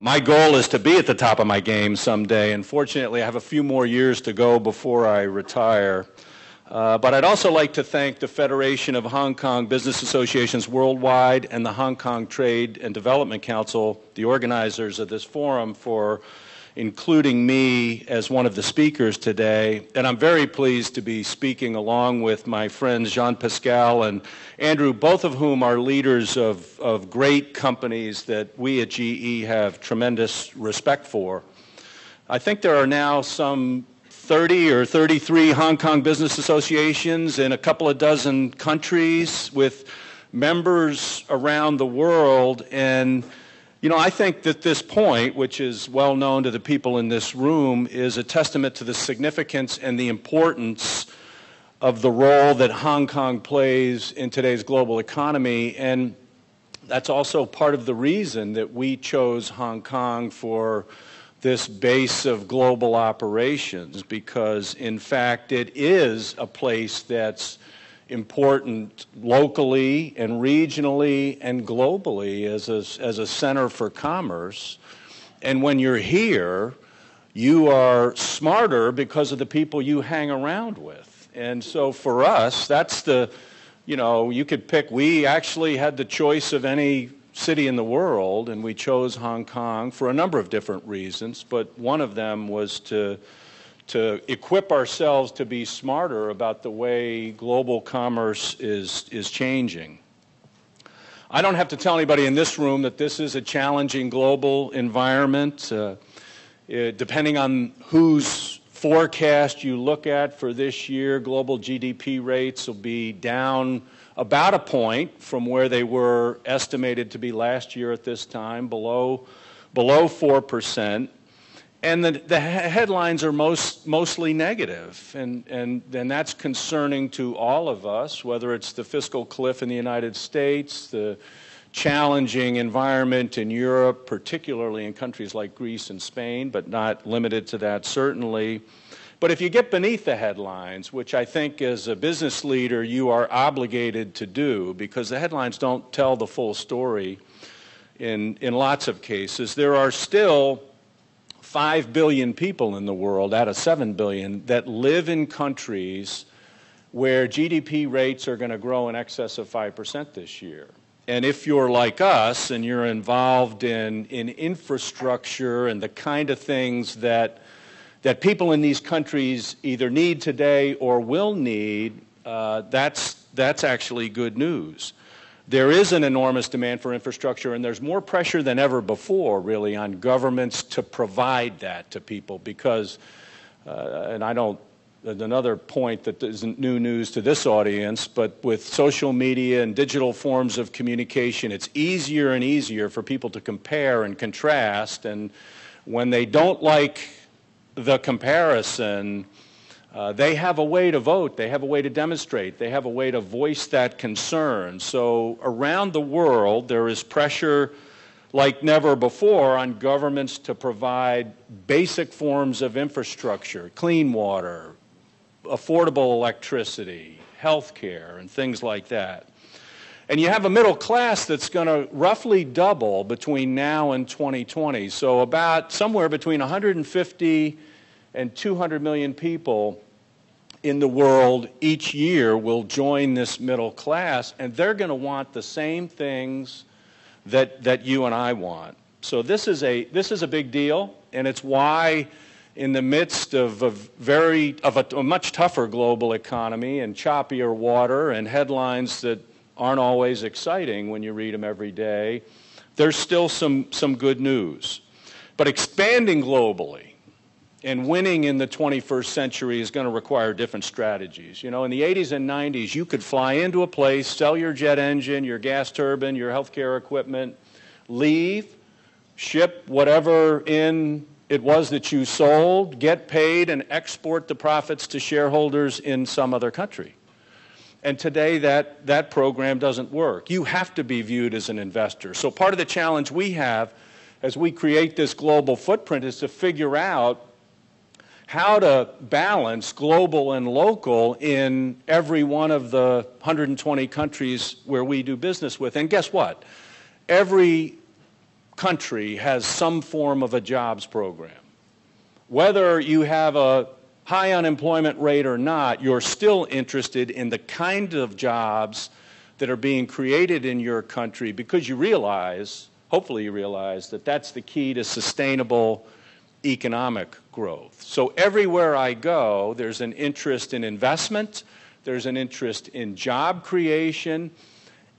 My goal is to be at the top of my game someday. Unfortunately, I have a few more years to go before I retire. But I'd also like to thank the Federation of Hong Kong Business Associations Worldwide and the Hong Kong Trade and Development Council, the organizers of this forum, for including me as one of the speakers today. And I'm very pleased to be speaking along with my friends Jean-Pascal and Andrew, both of whom are leaders of great companies that we at GE have tremendous respect for. I think there are now some 30 or 33 Hong Kong business associations in a couple of dozen countries with members around the world. And you know, I think that this point, which is well known to the people in this room, is a testament to the significance and the importance of the role that Hong Kong plays in today's global economy. And that's also part of the reason that we chose Hong Kong for this base of global operations, because in fact it is a place that's important locally and regionally and globally as a center for commerce. And when you're here, you are smarter because of the people you hang around with. And so for us, that's the, you know, you could pick, we actually had the choice of any city in the world, and we chose Hong Kong for a number of different reasons, but one of them was to equip ourselves to be smarter about the way global commerce is changing. I don't have to tell anybody in this room that this is a challenging global environment. Depending on whose forecast you look at for this year, global GDP rates will be down about a point from where they were estimated to be last year at this time, below 4%. And the headlines are mostly negative, and that's concerning to all of us, whether it's the fiscal cliff in the United States, the challenging environment in Europe, particularly in countries like Greece and Spain, but not limited to that certainly. But if you get beneath the headlines, which I think as a business leader you are obligated to do, because the headlines don't tell the full story in lots of cases, there are still 5 billion people in the world out of 7 billion that live in countries where GDP rates are going to grow in excess of 5% this year. And if you're like us and you're involved in infrastructure and the kind of things that people in these countries either need today or will need, that's actually good news. There is an enormous demand for infrastructure, and there's more pressure than ever before, really, on governments to provide that to people because, another point that isn't new news to this audience, but with social media and digital forms of communication, it's easier and easier for people to compare and contrast, and when they don't like the comparison, they have a way to vote, they have a way to demonstrate, they have a way to voice that concern. So around the world there is pressure like never before on governments to provide basic forms of infrastructure, clean water, affordable electricity, health care, and things like that. And you have a middle class that's going to roughly double between now and 2020. So about somewhere between 150 and 200 million people in the world each year will join this middle class, and they're going to want the same things that you and I want. So this is a big deal, and it's why in the midst of a much tougher global economy and choppier water and headlines that aren't always exciting when you read them every day, there's still some good news. But expanding globally and winning in the 21st century is going to require different strategies. You know, in the 80s and 90s, you could fly into a place, sell your jet engine, your gas turbine, your healthcare equipment, leave, ship whatever in it was that you sold, get paid, and export the profits to shareholders in some other country. And today that program doesn't work. You have to be viewed as an investor. So part of the challenge we have as we create this global footprint is to figure out how to balance global and local in every one of the 120 countries where we do business with. And guess what? Every country has some form of a jobs program. Whether you have a high unemployment rate or not, you're still interested in the kind of jobs that are being created in your country because you realize, hopefully you realize, that that's the key to sustainable economic growth. So everywhere I go, there's an interest in investment, there's an interest in job creation,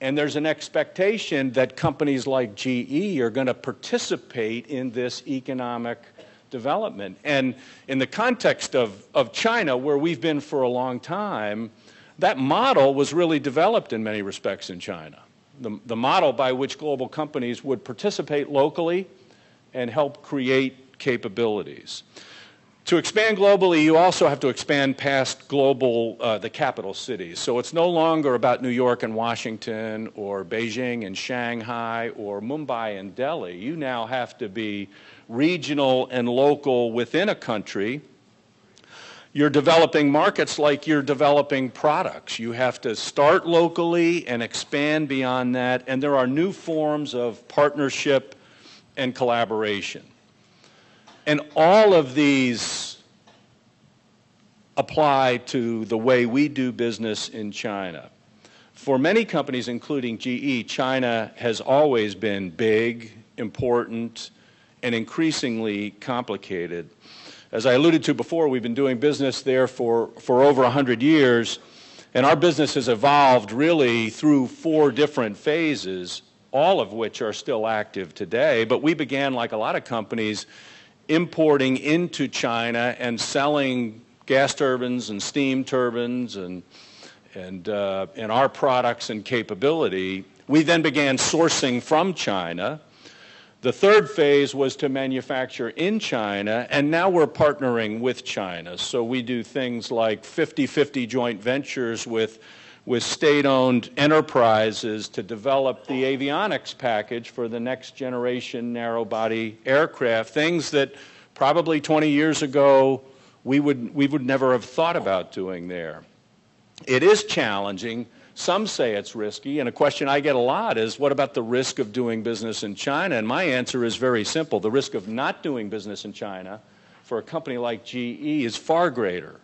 and there's an expectation that companies like GE are going to participate in this economic development. And in the context of China, where we've been for a long time, that model was really developed in many respects in China. The model by which global companies would participate locally and help create capabilities. To expand globally, you also have to expand past global, the capital cities. So it's no longer about New York and Washington or Beijing and Shanghai or Mumbai and Delhi. You now have to be regional and local within a country. You're developing markets like you're developing products. You have to start locally and expand beyond that, and there are new forms of partnership and collaboration. And all of these apply to the way we do business in China. For many companies, including GE, China has always been big, important, and increasingly complicated. As I alluded to before, we've been doing business there for over 100 years, and our business has evolved really through 4 different phases, all of which are still active today. But we began, like a lot of companies, importing into China and selling gas turbines and steam turbines and our products and capability. We then began sourcing from China. The third phase was to manufacture in China, and now we're partnering with China. So we do things like 50-50 joint ventures with state-owned enterprises to develop the avionics package for the next generation narrow-body aircraft, things that probably 20 years ago we would never have thought about doing there. It is challenging. Some say it's risky, and a question I get a lot is, what about the risk of doing business in China? And my answer is very simple. The risk of not doing business in China for a company like GE is far greater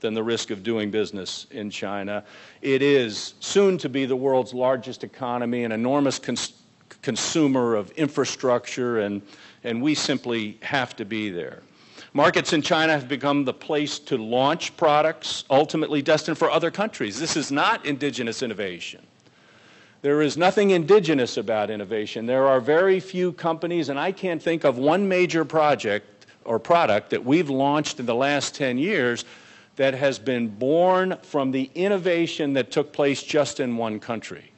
than the risk of doing business in China. It is soon to be the world's largest economy, an enormous consumer of infrastructure, and we simply have to be there. Markets in China have become the place to launch products ultimately destined for other countries. This is not indigenous innovation. There is nothing indigenous about innovation. There are very few companies, and I can't think of one major project or product that we've launched in the last 10 years that has been born from the innovation that took place just in one country.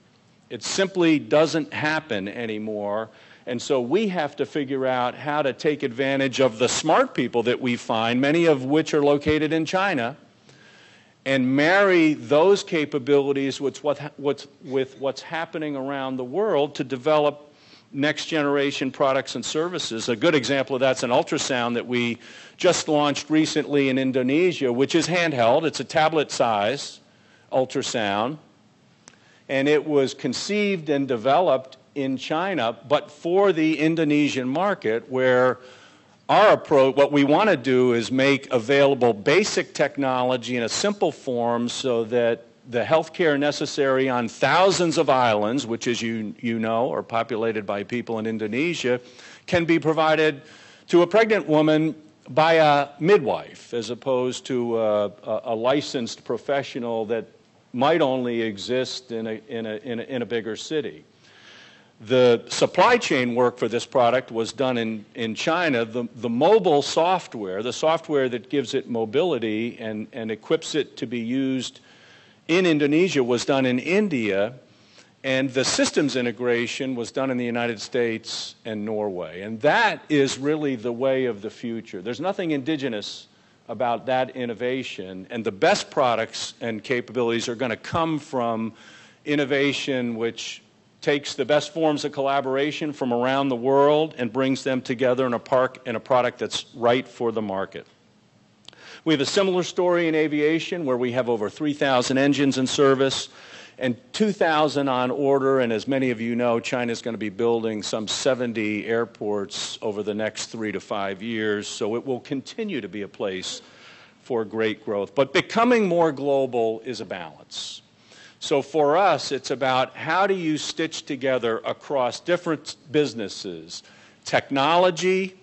It simply doesn't happen anymore. And so we have to figure out how to take advantage of the smart people that we find, many of which are located in China, and marry those capabilities with what's happening around the world to develop next generation products and services. A good example of that's an ultrasound that we just launched recently in Indonesia, which is handheld. It's a tablet size ultrasound, and it was conceived and developed in China, but for the Indonesian market, where our approach, what we want to do is make available basic technology in a simple form so that the healthcare necessary on thousands of islands, which, as you know, are populated by people in Indonesia, can be provided to a pregnant woman by a midwife, as opposed to a licensed professional that might only exist in a bigger city. The supply chain work for this product was done in China. The mobile software, the software that gives it mobility and equips it to be used in Indonesia, was done in India, and the systems integration was done in the United States and Norway. And that is really the way of the future. There's nothing indigenous about that innovation, and the best products and capabilities are going to come from innovation which takes the best forms of collaboration from around the world and brings them together in a product that's right for the market. We have a similar story in aviation, where we have over 3,000 engines in service, and 2,000 on order, and as many of you know, China is going to be building some 70 airports over the next 3 to 5 years, so it will continue to be a place for great growth. But becoming more global is a balance. So for us, it's about how do you stitch together across different businesses, technology,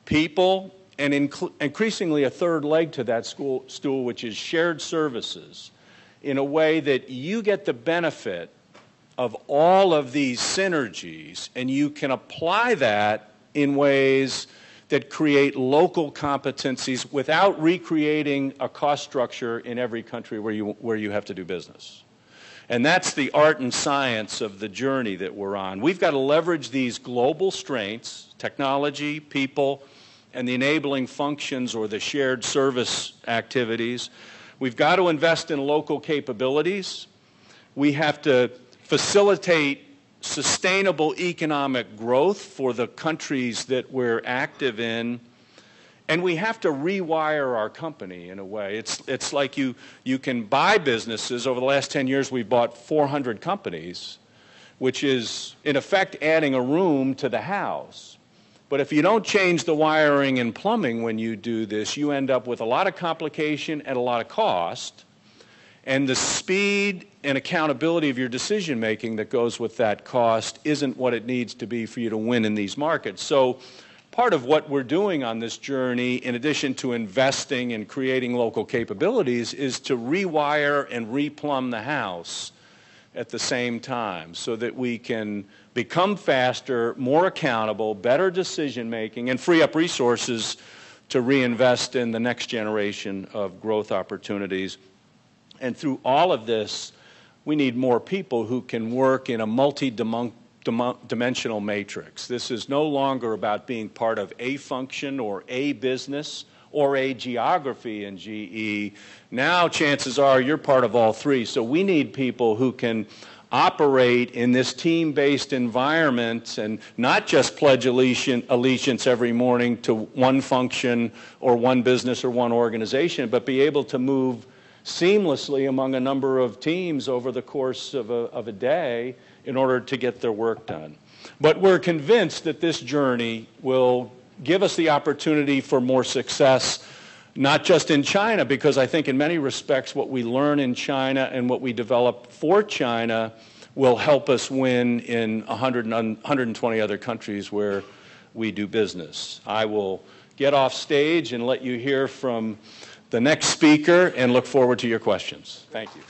people, and increasingly a third leg to that stool, which is shared services, in a way that you get the benefit of all of these synergies, and you can apply that in ways that create local competencies without recreating a cost structure in every country where you have to do business. And that's the art and science of the journey that we're on. We've got to leverage these global strengths, technology, people, and the enabling functions or the shared service activities. We've got to invest in local capabilities. We have to facilitate sustainable economic growth for the countries that we're active in. And we have to rewire our company in a way. It's like you can buy businesses. Over the last 10 years, we've bought 400 companies, which is, in effect, adding a room to the house. But if you don't change the wiring and plumbing when you do this, you end up with a lot of complication and a lot of cost. And the speed and accountability of your decision-making that goes with that cost isn't what it needs to be for you to win in these markets. So part of what we're doing on this journey, in addition to investing and creating local capabilities, is to rewire and replumb the house at the same time so that we can become faster, more accountable, better decision-making, and free up resources to reinvest in the next generation of growth opportunities. And through all of this, we need more people who can work in a multi-dimensional matrix. This is no longer about being part of a function or a business or a geography in GE. Now, chances are you're part of all three. So we need people who can operate in this team-based environment and not just pledge allegiance every morning to one function or one business or one organization, but be able to move seamlessly among a number of teams over the course of a day in order to get their work done. But we're convinced that this journey will give us the opportunity for more success, not just in China, because I think in many respects what we learn in China and what we develop for China will help us win in 120 other countries where we do business. I will get off stage and let you hear from the next speaker and look forward to your questions. Thank you.